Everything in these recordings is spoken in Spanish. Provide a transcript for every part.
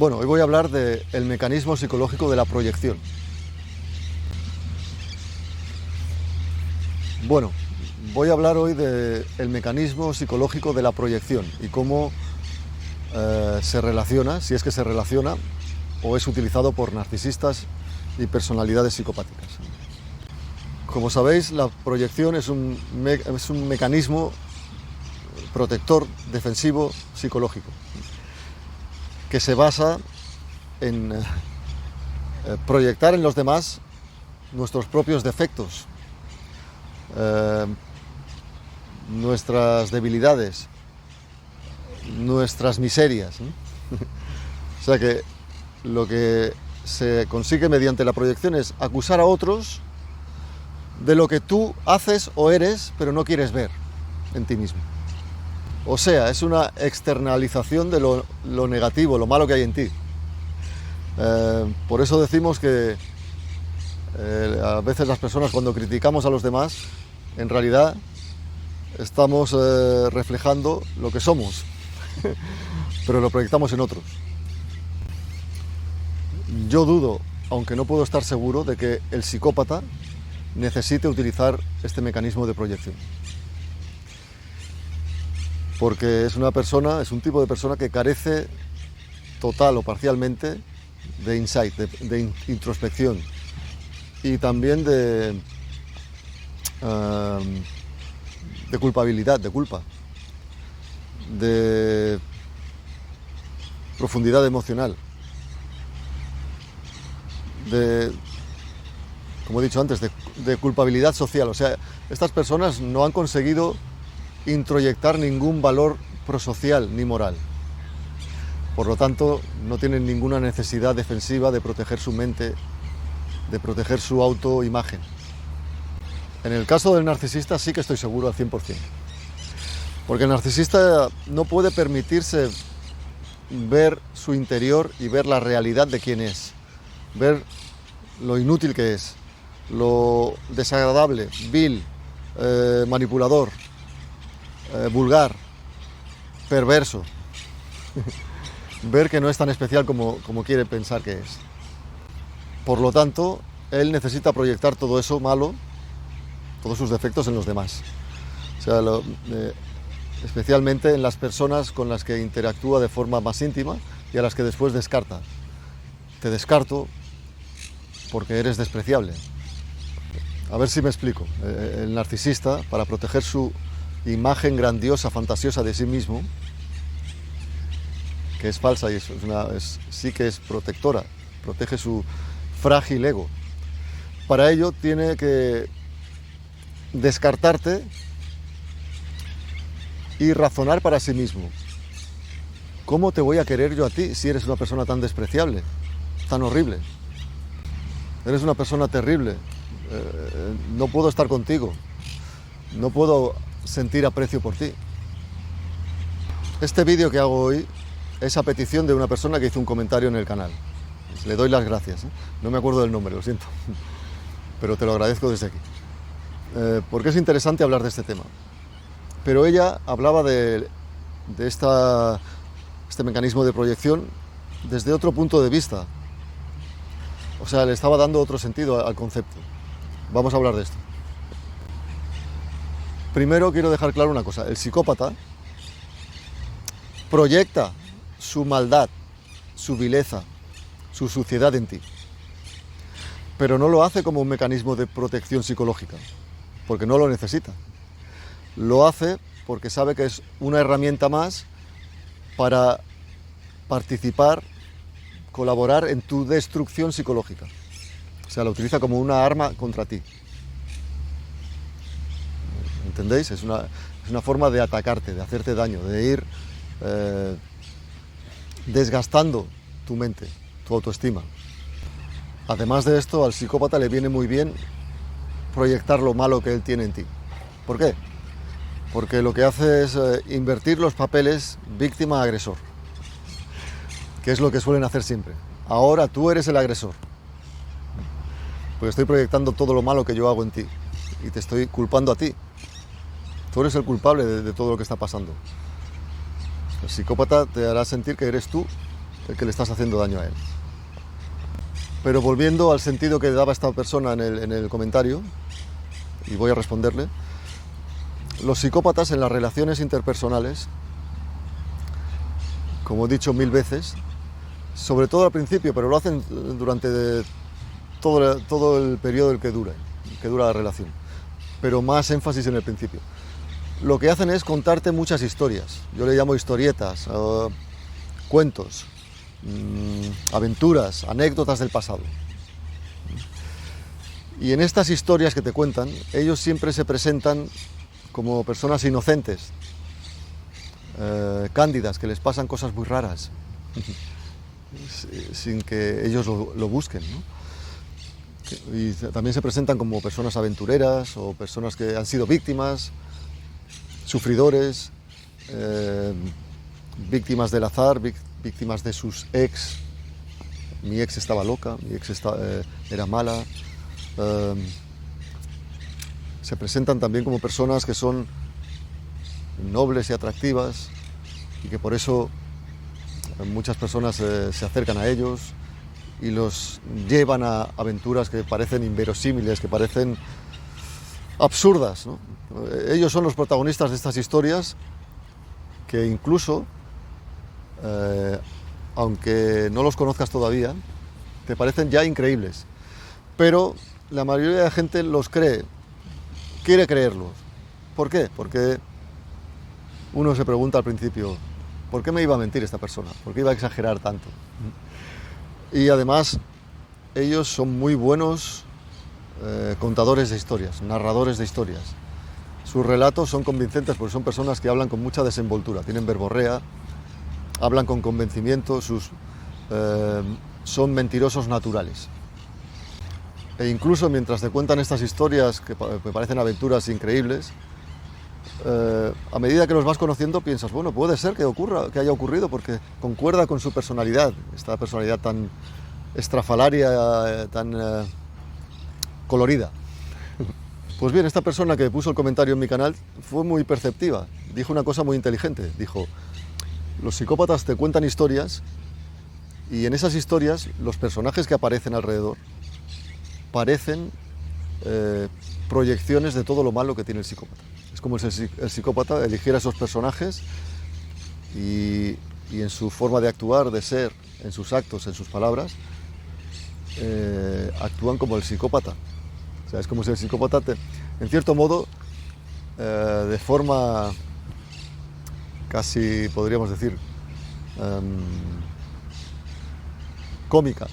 Bueno, hoy voy a hablar del mecanismo psicológico de la proyección. Bueno, voy a hablar hoy del mecanismo psicológico de la proyección y cómo se relaciona, si es que se relaciona, o es utilizado por narcisistas y personalidades psicopáticas. Como sabéis, la proyección es un mecanismo protector, defensivo, psicológico, que se basa en proyectar en los demás nuestros propios defectos, nuestras debilidades, nuestras miserias, ¿no? O sea que lo que se consigue mediante la proyección es acusar a otros de lo que tú haces o eres, pero no quieres ver en ti mismo. O sea, es una externalización de lo negativo, lo malo que hay en ti. Por eso decimos que a veces las personas, cuando criticamos a los demás, en realidad estamos reflejando lo que somos, pero lo proyectamos en otros. Yo dudo, aunque no puedo estar seguro, de que el psicópata necesite utilizar este mecanismo de proyección. Porque es un tipo de persona que carece total o parcialmente de insight, de introspección y también de culpabilidad, de culpa, de profundidad emocional, como he dicho antes, de culpabilidad social. O sea, estas personas no han conseguido introyectar ningún valor prosocial ni moral. Por lo tanto, no tienen ninguna necesidad defensiva de proteger su mente, de proteger su autoimagen. En el caso del narcisista sí que estoy seguro al 100%. Porque el narcisista no puede permitirse ver su interior y ver la realidad de quién es. Ver lo inútil que es, lo desagradable, vil, manipulador, vulgar, perverso. Ver que no es tan especial como quiere pensar que es. Por lo tanto, él necesita proyectar todo eso malo, todos sus defectos en los demás. O sea, especialmente en las personas con las que interactúa de forma más íntima y a las que después descarta. Te descarto porque eres despreciable. A ver si me explico. El narcisista, para proteger su imagen grandiosa, fantasiosa de sí mismo, que es falsa y sí que es protectora, protege su frágil ego. Para ello tiene que descartarte y razonar para sí mismo. ¿Cómo te voy a querer yo a ti si eres una persona tan despreciable, tan horrible? Eres una persona terrible. No puedo estar contigo. No puedo sentir aprecio por ti. Este vídeo que hago hoy es a petición de una persona que hizo un comentario en el canal. Le doy las gracias. No me acuerdo del nombre, lo siento. Pero te lo agradezco desde aquí. Porque es interesante hablar de este tema. Pero ella hablaba de este mecanismo de proyección desde otro punto de vista. O sea, le estaba dando otro sentido al concepto. Vamos a hablar de esto. Primero quiero dejar claro una cosa. El psicópata proyecta su maldad, su vileza, su suciedad en ti. Pero no lo hace como un mecanismo de protección psicológica, porque no lo necesita. Lo hace porque sabe que es una herramienta más para participar, colaborar en tu destrucción psicológica. O sea, la utiliza como una arma contra ti. ¿Entendéis? Es una forma de atacarte, de hacerte daño, de ir desgastando tu mente, tu autoestima. Además de esto, al psicópata le viene muy bien proyectar lo malo que él tiene en ti. ¿Por qué? Porque lo que hace es invertir los papeles víctima-agresor, que es lo que suelen hacer siempre. Ahora tú eres el agresor, porque estoy proyectando todo lo malo que yo hago en ti y te estoy culpando a ti. Tú eres el culpable de todo lo que está pasando. El psicópata te hará sentir que eres tú el que le estás haciendo daño a él. Pero volviendo al sentido que daba esta persona en el comentario, y voy a responderle, los psicópatas en las relaciones interpersonales, como he dicho 1000 veces, sobre todo al principio, pero lo hacen durante todo el periodo que dura la relación, pero más énfasis en el principio. Lo que hacen es contarte muchas historias, yo le llamo historietas, cuentos, aventuras, anécdotas del pasado. Y en estas historias que te cuentan, ellos siempre se presentan como personas inocentes, cándidas, que les pasan cosas muy raras, sin que ellos lo busquen, ¿no? Y también se presentan como personas aventureras o personas que han sido víctimas, sufridores, víctimas del azar, víctimas de sus ex. Mi ex estaba loca, mi ex era mala. Se presentan también como personas que son nobles y atractivas y que por eso muchas personas se acercan a ellos y los llevan a aventuras que parecen inverosímiles, que parecen absurdas, ¿no? Ellos son los protagonistas de estas historias que incluso, aunque no los conozcas todavía, te parecen ya increíbles. Pero la mayoría de la gente los cree, quiere creerlos. ¿Por qué? Porque uno se pregunta al principio, ¿por qué me iba a mentir esta persona? ¿Por qué iba a exagerar tanto? Y además, ellos son muy buenos contadores de historias, narradores de historias. Sus relatos son convincentes porque son personas que hablan con mucha desenvoltura, tienen verborrea, hablan con convencimiento, son mentirosos naturales. E incluso mientras te cuentan estas historias que parecen aventuras increíbles, a medida que los vas conociendo piensas, bueno, puede ser que haya ocurrido porque concuerda con su personalidad, esta personalidad tan estrafalaria, tan colorida. Pues bien, esta persona que puso el comentario en mi canal fue muy perceptiva, dijo una cosa muy inteligente, dijo, los psicópatas te cuentan historias y en esas historias los personajes que aparecen alrededor parecen proyecciones de todo lo malo que tiene el psicópata. Es como si el psicópata eligiera esos personajes y en su forma de actuar, de ser, en sus actos, en sus palabras, actúan como el psicópata. O sea, es como si el psicópata, en cierto modo, de forma casi, podríamos decir, cómica,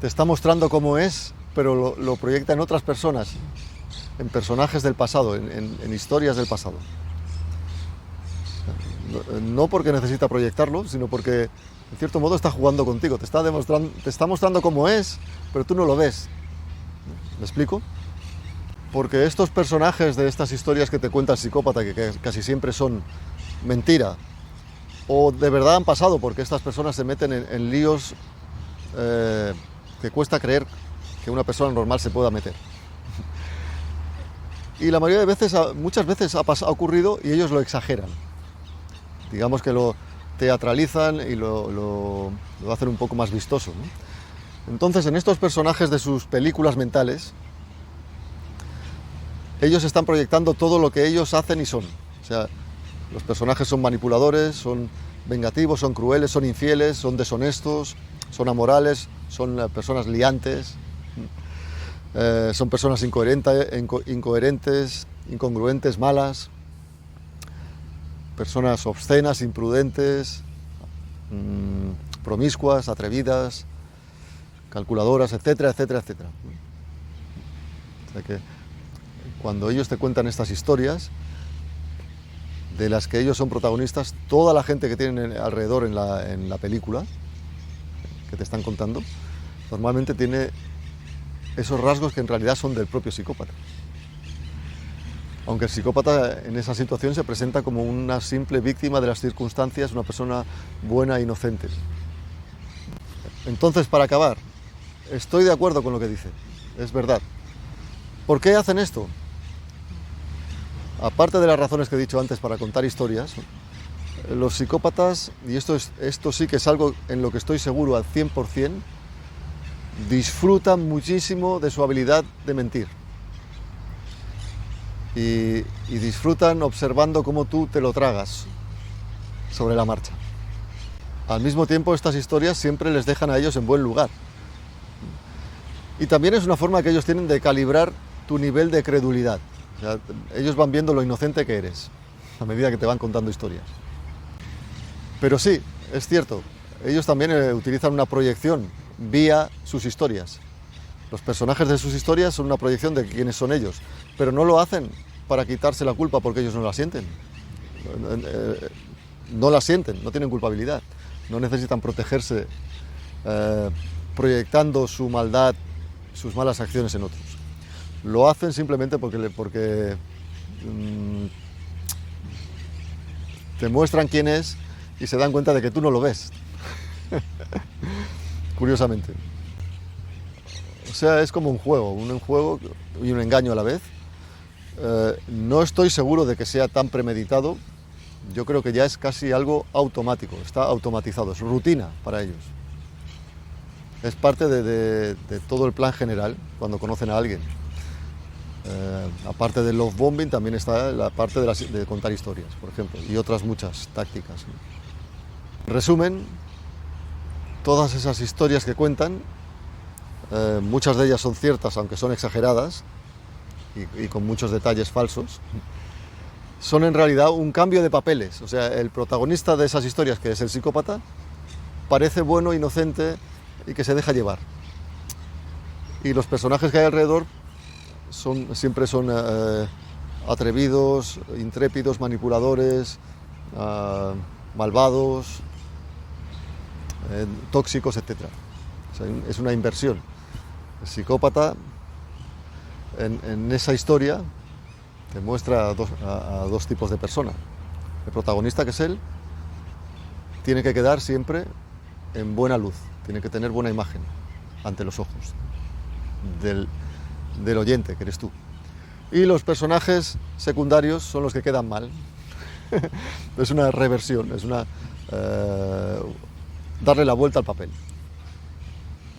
te está mostrando cómo es, pero lo proyecta en otras personas, en personajes del pasado, en historias del pasado. No porque necesita proyectarlo, sino porque en cierto modo está jugando contigo, te está mostrando cómo es, pero tú no lo ves. ¿Me explico? Porque estos personajes de estas historias que te cuenta el psicópata, que casi siempre son mentira, o de verdad han pasado, porque estas personas se meten en líos que cuesta creer que una persona normal se pueda meter. Y la mayoría de veces, muchas veces ha ocurrido y ellos lo exageran. Digamos que lo teatralizan y lo hacen un poco más vistoso, ¿no? Entonces, en estos personajes de sus películas mentales, ellos están proyectando todo lo que ellos hacen y son. O sea, los personajes son manipuladores, son vengativos, son crueles, son infieles, son deshonestos, son amorales, son personas liantes, son personas incoherentes, incongruentes, malas, personas obscenas, imprudentes, promiscuas, atrevidas, calculadoras, etcétera, etcétera, etcétera. O sea que cuando ellos te cuentan estas historias, de las que ellos son protagonistas, toda la gente que tienen alrededor en la película que te están contando, normalmente tiene esos rasgos que en realidad son del propio psicópata. Aunque el psicópata en esa situación se presenta como una simple víctima de las circunstancias, una persona buena e inocente. Entonces, para acabar, estoy de acuerdo con lo que dice, es verdad. ¿Por qué hacen esto? Aparte de las razones que he dicho antes para contar historias, Los psicópatas, y esto sí que es algo en lo que estoy seguro al 100%, disfrutan muchísimo de su habilidad de mentir. Y disfrutan observando cómo tú te lo tragas sobre la marcha. Al mismo tiempo, estas historias siempre les dejan a ellos en buen lugar. Y también es una forma que ellos tienen de calibrar tu nivel de credulidad. O sea, ellos van viendo lo inocente que eres a medida que te van contando historias. Pero sí, es cierto, ellos también utilizan una proyección vía sus historias. Los personajes de sus historias son una proyección de quiénes son ellos, pero no lo hacen para quitarse la culpa porque ellos no la sienten. No la sienten, no tienen culpabilidad, no necesitan protegerse proyectando su maldad, sus malas acciones en otros. Lo hacen simplemente porque te muestran quién es y se dan cuenta de que tú no lo ves. Curiosamente. O sea, es como un juego y un engaño a la vez. No estoy seguro de que sea tan premeditado. Yo creo que ya es casi algo automático, está automatizado, es rutina para ellos. Es parte de todo el plan general cuando conocen a alguien. Aparte del love bombing también está la parte de contar historias, por ejemplo, y otras muchas tácticas. En resumen, todas esas historias que cuentan, muchas de ellas son ciertas, aunque son exageradas y con muchos detalles falsos, son en realidad un cambio de papeles. O sea, el protagonista de esas historias, que es el psicópata, parece bueno, inocente y que se deja llevar. Y los personajes que hay alrededor siempre son atrevidos, intrépidos, manipuladores, malvados, tóxicos, etc. O sea, es una inversión. El psicópata en esa historia te muestra a dos tipos de personas. El protagonista, que es él, tiene que quedar siempre en buena luz, tiene que tener buena imagen ante los ojos del oyente, que eres tú. Y los personajes secundarios son los que quedan mal. Es una reversión, es darle la vuelta al papel.